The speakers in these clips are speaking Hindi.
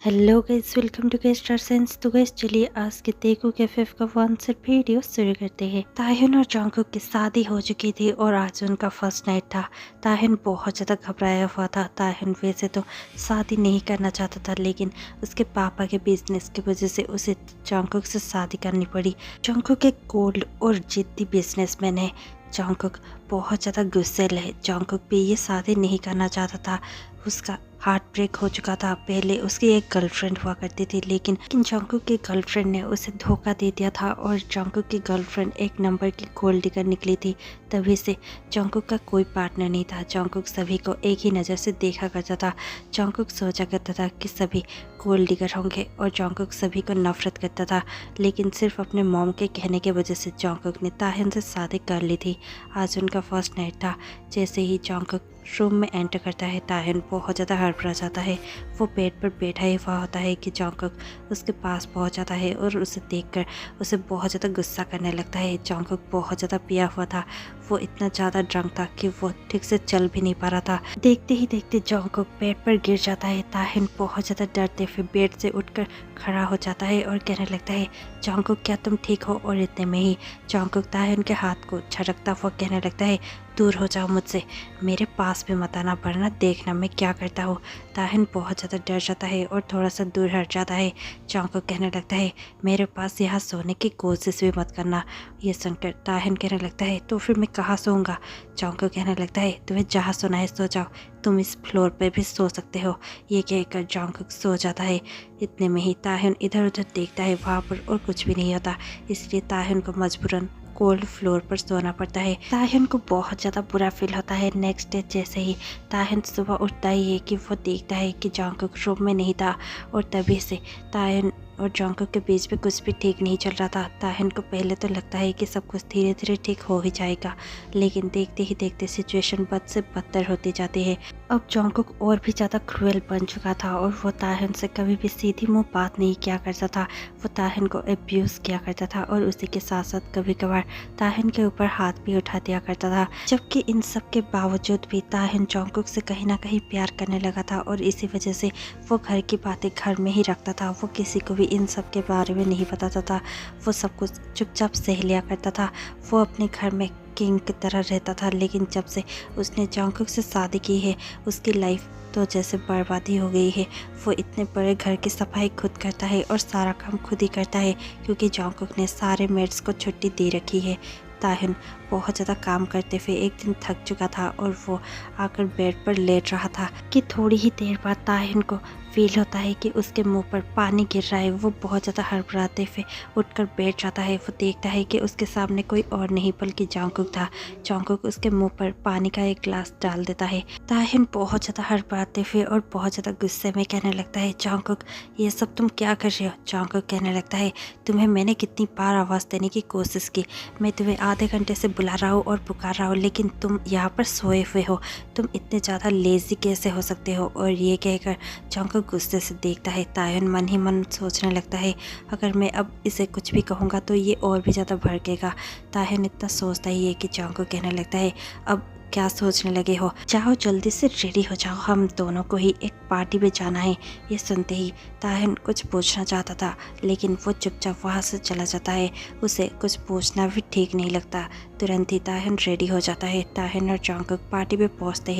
हेलो गाइस, वेलकम टू के स्टार सेंस। तो गाइस चलिए आज के तेगू कैफे का वन से वीडियो शुरू करते हैं। ताहिन और जंगकुक की शादी हो चुकी थी और आज उनका फर्स्ट नाइट था। ताहिन बहुत ज़्यादा घबराया हुआ था। ताहिन वैसे तो शादी नहीं करना चाहता था, लेकिन उसके पापा के बिजनेस की वजह से उसे जंगकुक से शादी करनी पड़ी। जंगकुक एक कोल्ड और जिद्दी बिजनेसमैन है। जंगकुक बहुत ज़्यादा गुस्सेल है। जंगकुक भी ये शादी नहीं करना चाहता था। उसका हार्ट ब्रेक हो चुका था। पहले उसकी एक गर्लफ्रेंड हुआ करती थी, लेकिन जंगकुक की गर्लफ्रेंड ने उसे धोखा दे दिया था और जंगकुक की गर्लफ्रेंड एक नंबर की गोल्ड डिगर निकली थी। तभी से जंगकुक का कोई पार्टनर नहीं था। जंगकुक सभी को एक ही नज़र से देखा करता था। जंगकुक सोचा करता था कि सभी गोल्ड डिगर होंगे और जंगकुक सभी को नफरत करता था, लेकिन सिर्फ अपने मॉम के कहने की वजह से जंगकुक ने ताहिन से शादी कर ली थी। आज उनका फर्स्ट नाइट था। जैसे ही जंगकुक रूम में एंटर करता है, ताहिन बहुत ज़्यादा हड़बड़ा जाता है। वो बेड पर बैठा ही हुआ होता है कि जंगकुक उसके पास पहुंच जाता है और उसे देखकर उसे बहुत ज़्यादा गुस्सा करने लगता है। जंगकुक बहुत ज़्यादा पिया हुआ था। वो इतना ज़्यादा ड्रंक था कि वो ठीक से चल भी नहीं पा रहा था। देखते ही देखते जंगकुक बेड पर गिर जाता है। ताहिन बहुत ज़्यादा डरते हुए बेड से उठकर खड़ा हो जाता है और कहने लगता है, जंगकुक क्या तुम ठीक हो? और इतने में ही जंगकुक ताहिन के हाथ को झटकता हुआ कहने लगता है, दूर हो जाओ मुझसे, मेरे पास भी मत आना, वरना देखना मैं क्या करता हूँ। ताहिन बहुत ज़्यादा डर जाता है और थोड़ा सा दूर हट जाता है। जंगकुक कहने लगता है, मेरे पास यहाँ सोने की कोशिश भी मत करना। ये सुनकर ताहिन कहने लगता है, तो फिर मैं कहाँ सोऊंगा? जंगकुक कहने लगता है, तुम्हें जहाँ सोना है सो जाओ, तुम इस फ्लोर पर भी सो सकते हो। ये कहकर जंगकुक सो जाता है। इतने में ही ताहिन इधर उधर देखता है, वहाँ पर और कुछ भी नहीं होता, इसलिए ताहिन को मजबूरन कोल्ड फ्लोर पर सोना पड़ता है। ताहिन को बहुत ज़्यादा बुरा फील होता है। नेक्स्ट डे जैसे ही ताहिन सुबह उठता ही है कि वो देखता है कि जंगकुक रूम में नहीं था और तभी से ताहिन और जंगकुक के बीच में कुछ भी ठीक नहीं चल रहा था। ताहिन को पहले तो लगता है कि सब कुछ धीरे धीरे ठीक हो ही जाएगा, लेकिन देखते ही देखते सिचुएशन बद से बदतर होती जाती है। अब जंगकुक और भी ज़्यादा क्रूएल बन चुका था और वो ताहिन से कभी भी सीधी मुंह बात नहीं किया करता था। वो ताहिन को अब्यूज़ किया करता था और उसी के साथ साथ कभी कभार ताहिन के ऊपर हाथ भी उठा दिया करता था। जबकि इन सब के बावजूद भी ताहिन जंगकुक से कहीं ना कहीं प्यार करने लगा था और इसी वजह से वो घर की बातें घर में ही रखता था। वो किसी को भी इन सब के बारे में नहीं बताता था। वो सब कुछ चुपचाप सह लिया करता था। वो अपने घर में किंग की तरह रहता था, लेकिन जब से उसने जंगकुक से शादी की है, उसकी लाइफ तो जैसे बर्बादी हो गई है। वो इतने बड़े घर की सफाई खुद करता है और सारा काम खुद ही करता है, क्योंकि जंगकुक ने सारे मेड्स को छुट्टी दे रखी है। ताहिन बहुत ज़्यादा काम करते हुए एक दिन थक चुका था और वो आकर बेड पर लेट रहा था कि थोड़ी ही देर बाद ताहिन को फील होता है कि उसके मुंह पर पानी गिर रहा है। वो बहुत ज़्यादा हड़बड़ाते हुए उठकर बैठ जाता है। वो देखता है कि उसके सामने कोई और नहीं बल्कि जंगकुक था। जंगकुक उसके मुंह पर पानी का एक गिलास डाल देता है। ताहिन बहुत ज़्यादा हड़बड़ाते हुए और बहुत ज़्यादा गुस्से में कहने लगता है, जंगकुक ये सब तुम क्या कर रहे हो? जंगकुक कहने लगता है, तुम्हें मैंने कितनी बार आवाज़ देने की कोशिश की, मैं तुम्हें आधे घंटे से बुला रहा हूँ और पुकार रहा हूँ, लेकिन तुम यहाँ पर सोए हुए हो। तुम इतने ज़्यादा लेजी कैसे हो सकते हो? और ये कहकर जंगकुक गुस्से से देखता है। ताहिन मन ही मन सोचने लगता है, अगर मैं अब इसे कुछ भी कहूँगा तो ये और भी ज़्यादा भड़केगा। ताहिन इतना सोचता ही है कि जंगकुक कहने लगता है, अब क्या सोचने लगे हो? जाओ जल्दी से रेडी हो जाओ, हम दोनों को ही एक पार्टी में जाना है। ये सुनते ही ताहिन कुछ पूछना चाहता था, लेकिन वो चुपचाप वहाँ से चला जाता है। उसे कुछ पूछना भी ठीक नहीं लगता। तुरंत ही ताहिन रेडी हो जाता है। ताहिन और जंगकुक पार्टी में पहुँचते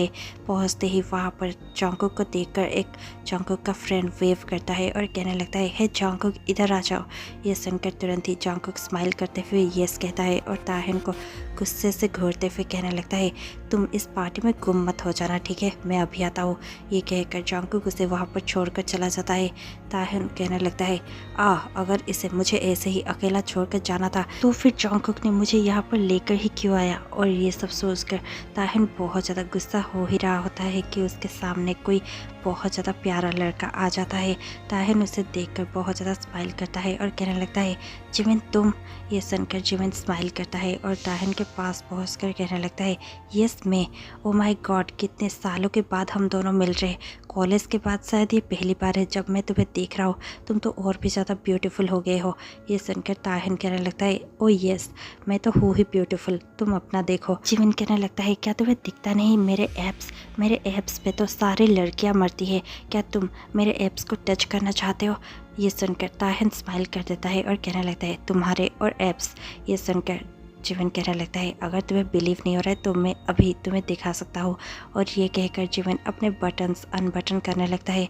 ही वहाँ पर जंगकुक को देखकर एक जंगकुक का फ्रेंड वेव करता है और कहने लगता है, हे जंगकुक इधर आ जाओ। ये सुनकर तुरंत ही जंगकुक स्माइल करते हुए यस कहता है और ताहिन को गुस्से से घूरते हुए कहने लगता है, तुम इस पार्टी में गुम मत हो जाना, ठीक है? मैं अभी आता हूँ। ये कहकर जंगकुक उसे वहाँ पर छोड़कर चला जाता है। ताहिन कहने लगता है, अगर इसे मुझे ऐसे ही अकेला छोड़कर जाना था तो फिर जंगकुक ने मुझे यहाँ पर लेकर ही क्यों आया? और ये सब सोचकर ताहिन बहुत ज़्यादा गुस्सा हो ही रहा होता है कि उसके सामने कोई बहुत ज़्यादा प्यारा लड़का आ जाता है। ताहिन उसे देखकर बहुत ज़्यादा स्माइल करता है और कहने लगता है, जिमिन तुम? ये सुनकर जिमिन स्माइल करता है और ताहिन के पास पहुंचकर कहने लगता है, यस यस मैं, ओ माय गॉड कितने सालों के बाद हम दोनों मिल रहे हैं। कॉलेज के बाद शायद ये पहली बार है जब मैं तुम्हें देख रहा हूँ। तुम तो और भी ज़्यादा ब्यूटीफुल हो गए हो। ये सुनकर ताहिन कहने लगता है ओ यस मैं तो हूँ ही ब्यूटीफुल, तुम अपना देखो। जिमिन कहने लगता है क्या तुम्हें दिखता नहीं मेरे एब्स पे तो सारी लड़कियाँ मरती है, क्या तुम मेरे एब्स को टच करना चाहते हो? ये सुनकर ताहिन स्माइल कर देता है और कहने लगता है तुम्हारे और एब्स। ये सुनकर जीवन कहने लगता है अगर तुम्हें बिलीव नहीं हो रहा है तो मैं अभी तुम्हें दिखा सकता हूँ। और ये कहकर जीवन अपने बटन्स अनबटन करने लगता है।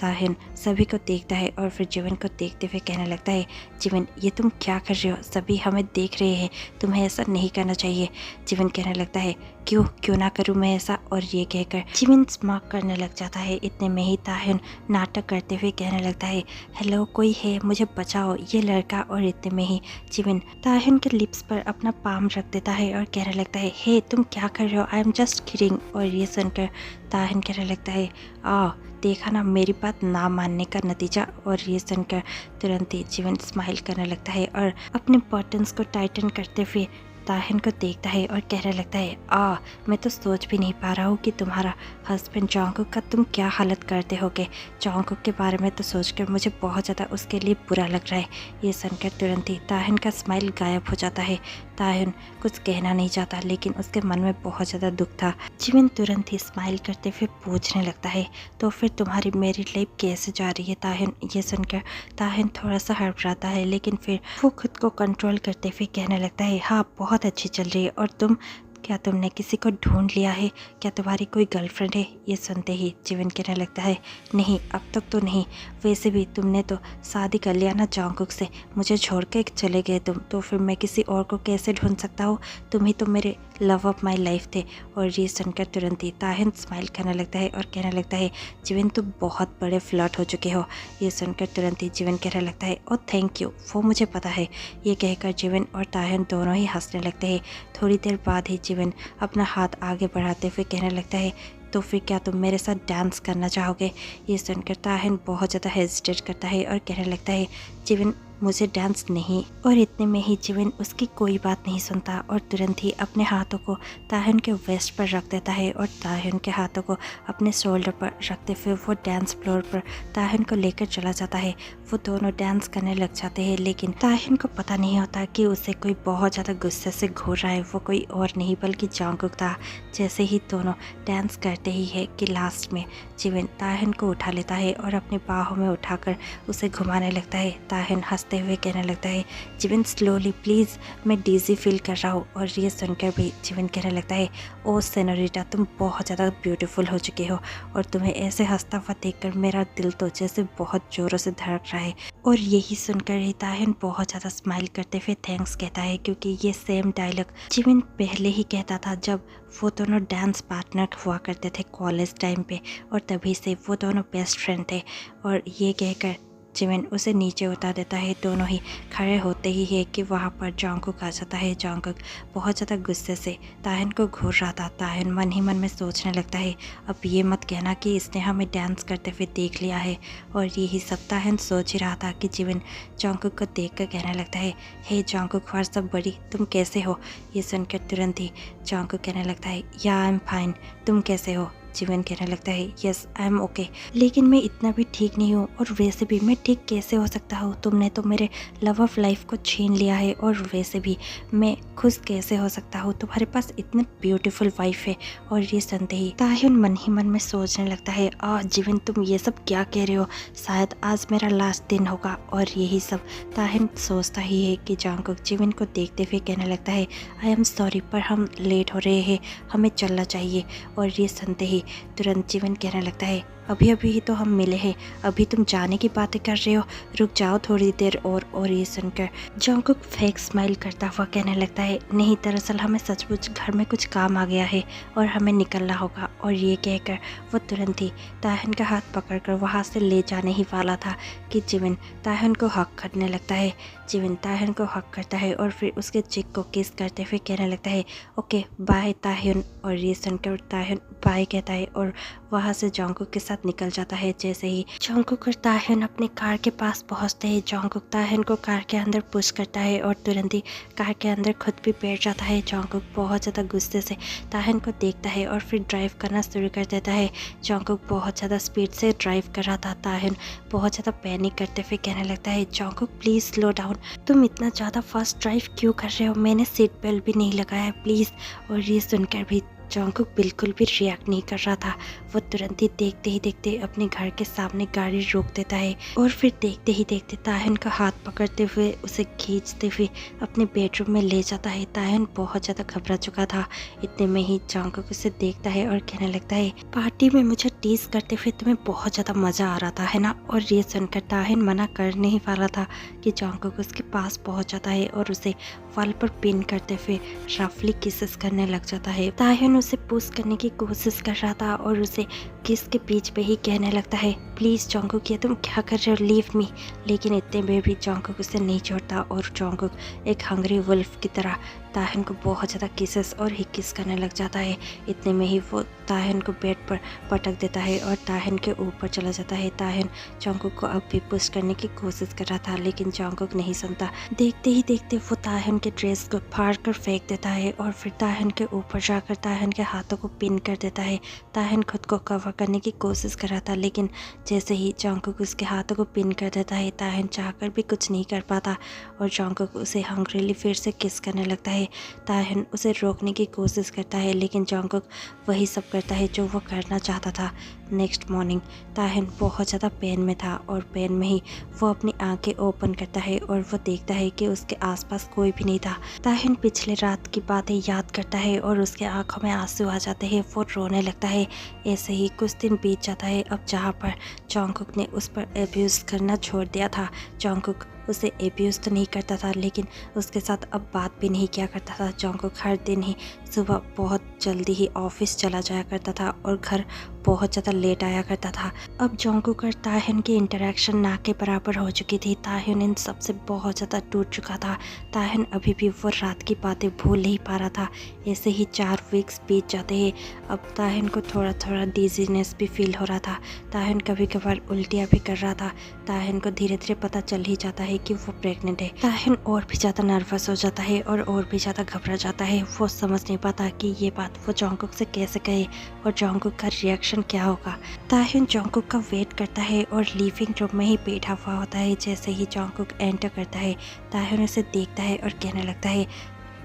ताहिन सभी को देखता है और फिर जीवन को देखते हुए कहने लगता है जीवन ये तुम क्या कर रहे हो, सभी हमें देख रहे हैं, तुम्हें ऐसा नहीं करना चाहिए। जीवन कहने लगता है क्यों ना करूं मैं ऐसा। और ये कहकर जीवन स्मार्क करने लग जाता है। इतने में ही ताहिन नाटक करते हुए कहने लगता है हेलो कोई है, मुझे बचाओ ये लड़का। और इतने में ही जीवन ताहिन के लिप्स पर अपना पाम रख देता है और कहने लगता है हे तुम क्या कर रहे हो, आई एम जस्ट किडिंग। और ये सुनकर ताहिन कहने लगता है देखा ना मेरी बात ना मानने का नतीजा। और ये सुनकर तुरंत ही जीवन स्माइल करने लगता है और अपने बटन्स को टाइटन करते हुए ताहिन को देखता है और कहने लगता है मैं तो सोच भी नहीं पा रहा हूँ कि तुम्हारा हस्बैंड जॉन्गकुक का तुम क्या हालत करते होगे। जॉन्गकुक के बारे में तो सोचकर मुझे बहुत ज़्यादा उसके लिए बुरा लग रहा है। ये सुनकर तुरंत ही ताहिन का स्माइल गायब हो जाता है। ताहिन कुछ कहना नहीं चाहता लेकिन उसके मन में बहुत ज़्यादा दुख था। जिमिन तुरंत ही स्माइल करते हुए पूछने लगता है तो फिर तुम्हारी मैरिड लाइफ कैसे जा रही है ताहिन। ये सुनकर ताहिन थोड़ा सा हड़बड़ाता है लेकिन फिर वो खुद को कंट्रोल करते हुए कहने लगता है हाँ बहुत अच्छी चल रही है। और क्या तुमने किसी को ढूंढ लिया है, क्या तुम्हारी कोई गर्लफ्रेंड है? ये सुनते ही जीवन कहने लगता है नहीं अब तक तो नहीं, वैसे भी तुमने तो शादी कर लिया ना जॉन्गकुक से, मुझे छोड़ के चले गए तुम, तो फिर मैं किसी और को कैसे ढूंढ सकता हूँ, तुम ही तो मेरे लव ऑफ माई लाइफ थे। और ये सुनकर तुरंत ही ताहिन स्माइल करने लगता है और कहने लगता है जीवन तुम बहुत बड़े फ्लर्ट हो चुके हो। ये सुनकर तुरंत ही जीवन कहने लगता है ओ थैंक यू, वो मुझे पता है। ये कहकर जीवन और ताहिन दोनों ही हंसने लगते हैं। थोड़ी देर बाद ही जीवन अपना हाथ आगे बढ़ाते हुए कहने लगता है तो फिर क्या तुम मेरे साथ डांस करना चाहोगे? ये सुनकर ताहिन बहुत ज़्यादा हेजिटेट करता है और कहने लगता है जीवन मुझे डांस नहीं। और इतने में ही जीवन उसकी कोई बात नहीं सुनता और तुरंत ही अपने हाथों को ताहिन के वेस्ट पर रख देता है और ताहिन के हाथों को अपने शोल्डर पर रखते हुए वो डांस फ्लोर पर ताहिन को लेकर चला जाता है। वो दोनों डांस करने लग जाते हैं लेकिन ताहिन को पता नहीं होता कि उसे कोई बहुत ज़्यादा गुस्से से घूर रहा है, वो कोई और नहीं बल्कि जॉन्गकुक था। जैसे ही दोनों डांस करते ही है कि लास्ट में जीवन ताहिन को उठा लेता है और अपनी बाहों में उठाकर उसे घुमाने लगता है। ताहिन हंसते हुए कहने लगता है जीवन स्लोली प्लीज़, मैं डीजी फील कर रहा हूँ। और ये सुनकर भी जीवन कहने लगता है ओ सेनोरिटा तुम बहुत ज़्यादा ब्यूटीफुल हो चुके हो और तुम्हें ऐसे हंसता हुआ देखकर मेरा दिल तो जैसे बहुत ज़ोरों से धड़क रहा है। और यही सुनकर ही ताहिन बहुत ज़्यादा स्माइल करते हुए थैंक्स कहता है क्योंकि ये सेम डायलॉग जीवन पहले ही कहता था जब वो दोनों डांस पार्टनर हुआ करते थे कॉलेज टाइम पे, और तभी से वो दोनों बेस्ट फ्रेंड थे। और ये कहकर जिमिन उसे नीचे उतार देता है। दोनों ही खड़े होते ही है कि वहाँ पर जॉन्गकुक आ जाता है। जॉन्गकुक बहुत ज़्यादा गुस्से से ताहिन को घूर रहा था। ताहिन मन ही मन में सोचने लगता है अब ये मत कहना कि इसने हमें डांस करते हुए देख लिया है। और यही सब ताहिन सोच ही रहा था कि जिमिन जॉन्गकुक को देख कर कहने लगता है हे जॉन्गकुक व्हाट्स अप बड़ी, तुम कैसे हो? ये सुनकर तुरंत ही जॉन्गकुक कहने लगता है या आई एम फाइन, तुम कैसे हो? जीवन कहने लगता है यस आई एम ओके, लेकिन मैं इतना भी ठीक नहीं हूँ और वैसे भी मैं ठीक कैसे हो सकता हूँ, तुमने तो मेरे लव ऑफ लाइफ को छीन लिया है और वैसे भी मैं खुश कैसे हो सकता हूँ, तुम्हारे पास इतनी ब्यूटीफुल वाइफ है। और ये सुनते ही ताहिन मन ही मन में सोचने लगता है जीवन तुम ये सब क्या कह रहे हो, शायद आज मेरा लास्ट दिन होगा। और यही सब ताहिन सोचता ही है कि जॉन्गकुक जीवन को देखते हुए कहने लगता है आई एम सॉरी पर हम लेट हो रहे हैं, हमें चलना चाहिए। और ये सुनते ही तुरंत जीवन कहने लगता है अभी अभी ही तो हम मिले हैं, अभी तुम जाने की बातें कर रहे हो, रुक जाओ थोड़ी देर और ये सुनकर जॉन्गकुक फेक स्माइल करता हुआ कहने लगता है नहीं दरअसल हमें सचमुच घर में कुछ काम आ गया है और हमें निकलना होगा। और ये कहकर वो तुरंत ही ताहिन का हाथ पकड़कर वहाँ से ले जाने ही वाला था कि जीवन ताहिन को हक करने लगता है। जीवन ताहिन को हक करता है और फिर उसके चिक को किस करते हुए कहने लगता है ओके बाय ताहिन। और ये सुनकर ताहिन बाय कहता है और वहाँ से जॉन्गकुक के साथ निकल जाता है। जैसे ही जॉन्गकुक और ताह्युन अपने कार के पास पहुँचते हैं, जॉन्गकुक ताह्युन को कार के अंदर पुश करता है और तुरंत ही कार के अंदर खुद भी बैठ जाता है। जॉन्गकुक बहुत ज़्यादा गुस्से से ताह्युन को देखता है और फिर ड्राइव करना शुरू कर देता है। जॉन्गकुक बहुत ज़्यादा स्पीड से ड्राइव कर रहा था। ताह्युन बहुत ज़्यादा पैनिक करते हुए कहने लगता है, जॉन्गकुक प्लीज़ स्लो डाउन, तुम इतना ज़्यादा फास्ट ड्राइव क्यों कर रहे हो, मैंने सीट बेल्ट भी नहीं लगाया है प्लीज़। और ये सुनकर भी जॉन्गकुक बिल्कुल भी रिएक्ट नहीं कर रहा था। वो तुरंत ही देखते अपने घर के सामने गाड़ी रोक देता है और फिर देखते ही देखते ताह्युन का हाथ पकड़ते हुए उसे खींचते हुए अपने बेडरूम में ले जाता है। ताह्युन बहुत ज़्यादा घबरा चुका था। इतने में ही जॉन्गकुक उसे देखता है और कहने लगता है, पार्टी में मुझे टीज करते हुए तुम्हें बहुत ज़्यादा मज़ा आ रहा था, है ना। और ये सुनकर ताह्युन मना कर नहीं वाला था कि जॉन्गकुक उसके पास पहुँच जाता है और उसे वाल पर पिन करते हुए रफली किसेस करने लग जाता है। ताह्युन उसे पुश करने की कोशिश कर रहा था और उसे किस के बीच पे ही कहने लगता है, प्लीज़ जॉन्गकुक ये तुम क्या कर रहे हो, लीव मी। लेकिन इतने में भी जॉन्गकुक उसे नहीं छोड़ता और जॉन्गकुक एक हंग्री वुल्फ की तरह ताह्युन को बहुत ज़्यादा किसेस और ही किस करने लग जाता है। इतने में ही वो ताह्युन को बेड पर पटक देता है और ताह्युन के ऊपर चला जाता है। ताह्युन जॉन्गकुक को अब भी पुश करने की कोशिश कर रहा था लेकिन जॉन्गकुक नहीं सुनता। देखते ही देखते वो ताह्युन के ड्रेस को फाड़ कर फेंक देता है और फिर ताह्युन के ऊपर जाकर ताह्युन के हाथों को पिन कर देता है। ताह्युन खुद को कवर करने की कोशिश कर रहा था लेकिन जैसे ही जॉन्गकुक उसके हाथों को पिन कर देता है, ताह्युन चाहकर भी कुछ नहीं कर पाता और जॉन्गकुक उसे हंग्रीली फिर से किस करने लगता है। ताह्युन उसे रोकने की कोशिश करता है लेकिन जॉन्गकुक वही सब करता है जो वो करना चाहता था। नेक्स्ट मॉर्निंग ताह्युन बहुत ज़्यादा पेन में था और पेन में ही वो अपनी आंखें ओपन करता है और वो देखता है कि उसके आसपास कोई भी नहीं था। ताह्युन पिछले रात की बातें याद करता है और उसके आंखों में आंसू आ जाते हैं। वो रोने लगता है। ऐसे ही कुछ दिन बीत जाता है। अब जहाँ पर जॉन्गकुक ने उस पर एब्यूज़ करना छोड़ दिया था, जॉन्गकुक उसे एब्यूज़ तो नहीं करता था लेकिन उसके साथ अब बात भी नहीं किया करता था। जॉन्गकुक हर दिन ही सुबह बहुत जल्दी ही ऑफिस चला जाया करता था और घर बहुत ज़्यादा लेट आया करता था। अब जॉन्गकुक और ताह्युन की इंटरेक्शन ना के बराबर हो चुकी थी। ताह्युन इन सबसे बहुत ज़्यादा टूट चुका था। ताह्युन अभी भी वो रात की बातें भूल नहीं पा रहा था। ऐसे ही 4 वीक्स बीत जाते हैं। अब ताह्युन को थोड़ा थोड़ा डिजीनेस भी फील हो रहा था। ताह्युन कभी कभार उल्टियाँ भी कर रहा था। ताह्युन को धीरे धीरे पता चल ही जाता है कि वो प्रेग्नेंट है। ताह्युन और भी ज़्यादा नर्वस हो जाता है और भी ज़्यादा घबरा जाता है। वो समझ नहीं पाता कि ये बात वो जॉन्गकुक से कैसे कहे और जॉन्गकुक का रिएक्शन क्या होगा। ताह्युन जॉन्गकुक का वेट करता है और लिविंग रूम में ही बैठा हुआ होता है। जैसे ही जॉन्गकुक एंटर करता है, ताह्युन उसे देखता है और कहने लगता है,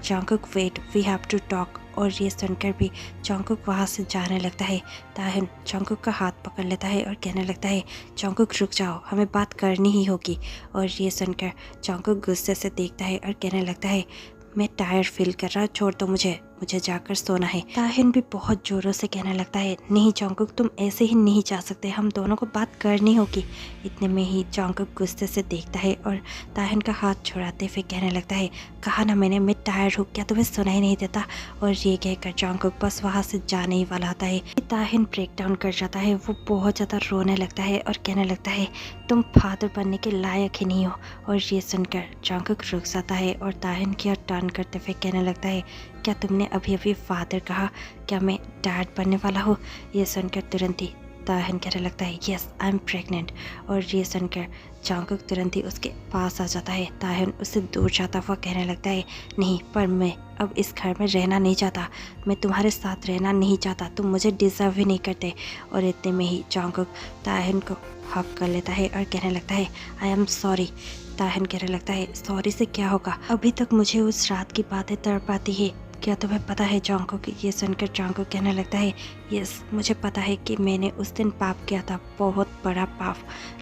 Jungkook wait, we have to talk. और ये सुनकर भी जॉन्गकुक वहाँ से जाने लगता है। ताह्युन जॉन्गकुक का हाथ पकड़ लेता है और कहने लगता है, जॉन्गकुक रुक जाओ, हमें बात करनी ही होगी। और ये सुनकर जॉन्गकुक गुस्से से देखता है और कहने लगता है, मैं टायर्ड फील कर रहा, छोड़ दो मुझे जाकर सोना है। ताह्युन भी बहुत जोरों से कहने लगता है, नहीं जॉन्गकुक तुम ऐसे ही नहीं जा सकते, हम दोनों को बात करनी होगी। इतने में ही जॉन्गकुक गुस्से से देखता है और ताह्युन का हाथ छुड़ाते हुए कहने लगता है, कहा ना मैंने, मैं टायर्ड हूँ, क्या तुम्हें सुनाई नहीं देता। और ये कहकर जॉन्गकुक बस वहाँ से जाने ही वाला होता है। ताह्युन ब्रेक डाउन कर जाता है। वो बहुत ज़्यादा रोने लगता है और कहने लगता है, तुम फादर बनने के लायक ही नहीं हो। और ये सुनकर जॉन्गकुक रुक जाता है और ताह्युन की ओर टर्न करते हुए कहने लगता है, क्या तुमने अभी अभी फादर कहा, क्या मैं डैड बनने वाला हूँ। ये सुनकर तुरंत ही ताह्युन कहने लगता है, यस आई एम प्रेग्नेंट। और ये सुनकर जॉन्गकुक तुरंत ही उसके पास आ जाता है। ताह्युन उससे दूर जाता हुआ कहने लगता है, नहीं पर मैं अब इस घर में रहना नहीं चाहता, मैं तुम्हारे साथ रहना नहीं चाहता, तुम मुझे डिज़र्व ही नहीं करते। और इतने में ही जॉन्गकुक ताह्युन को हक कर लेता है और कहने लगता है, आई एम सॉरी। ताह्युन कहने लगता है, सॉरी से क्या होगा, अभी तक मुझे उस रात की बातें तड़पाती है, क्या तुम्हें पता है जॉन्गकुक। ये सुनकर जॉन्गकुक कहने लगता है, यस मुझे पता है कि मैंने उस दिन पाप किया था, बहुत बड़ा पाप,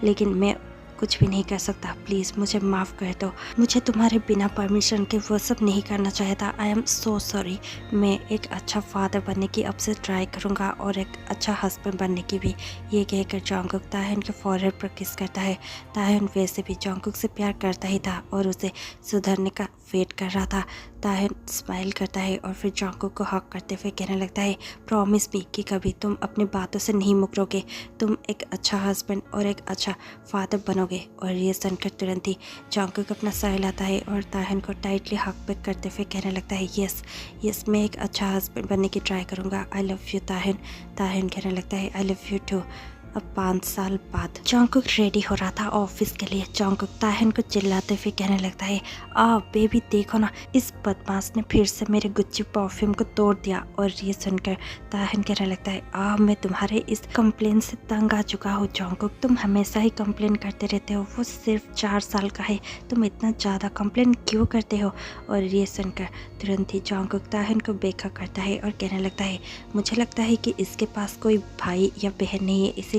लेकिन मैं कुछ भी नहीं कर सकता, प्लीज़ मुझे माफ़ कर दो, मुझे तुम्हारे बिना परमिशन के वो सब नहीं करना चाहिए था। I am so sorry. मैं एक अच्छा फादर बनने की अब से ट्राई करूँगा और एक अच्छा हस्बैंड बनने की भी। ये कहकर जॉन्गकुक ताह्युन के फॉरहेड पर किस करता है। ताह्युन वैसे भी जॉन्गकुक से प्यार करता ही था और उसे सुधरने का वेट कर रहा था। ताह्युन स्माइल करता है और फिर जॉन्गकुक को हक करते हुए कहने लगता है, प्रॉमिस मी कि कभी तुम अपनी बातों से नहीं मुकरोगे, तुम एक अच्छा हस्बैंड और एक अच्छा फादर बनोगे। जाओगे। और ये सुनकर तुरंत ही जॉन्गकुक अपना सर हिलाता है और ताहन को टाइटली हक बैक करते हुए कहने लगता है यस यस, मैं एक अच्छा हस्बैंड बनने की ट्राई करूँगा। आई लव यू ताहन। ताहन कहने लगता है आई लव यू टू। अब 5 साल बाद जॉन्गकुक रेडी हो रहा था ऑफिस के लिए। जॉन्गकुक ताहन को चिल्लाते हुए कहने लगता है बेबी देखो ना, इस बदमाश ने फिर से मेरे गुच्ची परफ्यूम को तोड़ दिया। और ये सुनकर ताहन कहने लगता है मैं तुम्हारे इस कंप्लेन से तंग आ चुका हूँ जॉन्गकुक, तुम हमेशा ही कंप्लेन करते रहते हो, वो सिर्फ 4 साल का है, तुम इतना ज़्यादा कंप्लेन क्यों करते हो। और ये सुनकर तुरंत ही जॉन्गकुक ताहन को बेखा करता है और कहने लगता है मुझे लगता है कि इसके पास कोई भाई या बहन नहीं है, इसीलिए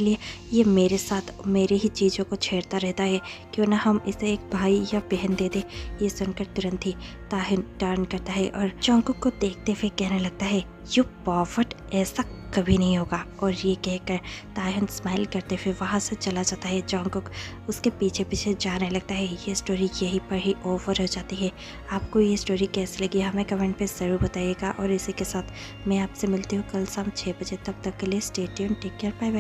ये मेरे साथ मेरी ही चीज़ों को छेड़ता रहता है, क्यों ना हम इसे एक भाई या बहन दे दे। ये सुनकर तुरंत ही ताहन टर्न करता है और जॉन्गकुक को देखते हुए कहने लगता है यू परवर्ट, ऐसा कभी नहीं होगा। और ये कहकर ताहन स्माइल करते हुए वहाँ से चला जाता है। जॉन्गकुक उसके पीछे पीछे जाने लगता है। ये स्टोरी यहीं पर ही ओवर हो जाती है। आपको ये स्टोरी कैसी लगी हमें कमेंट पे ज़रूर बताइएगा। और इसी के साथ मैं आपसे मिलती हूँ कल शाम 6 बजे। तब तक के लिए stay tuned, take care, bye bye.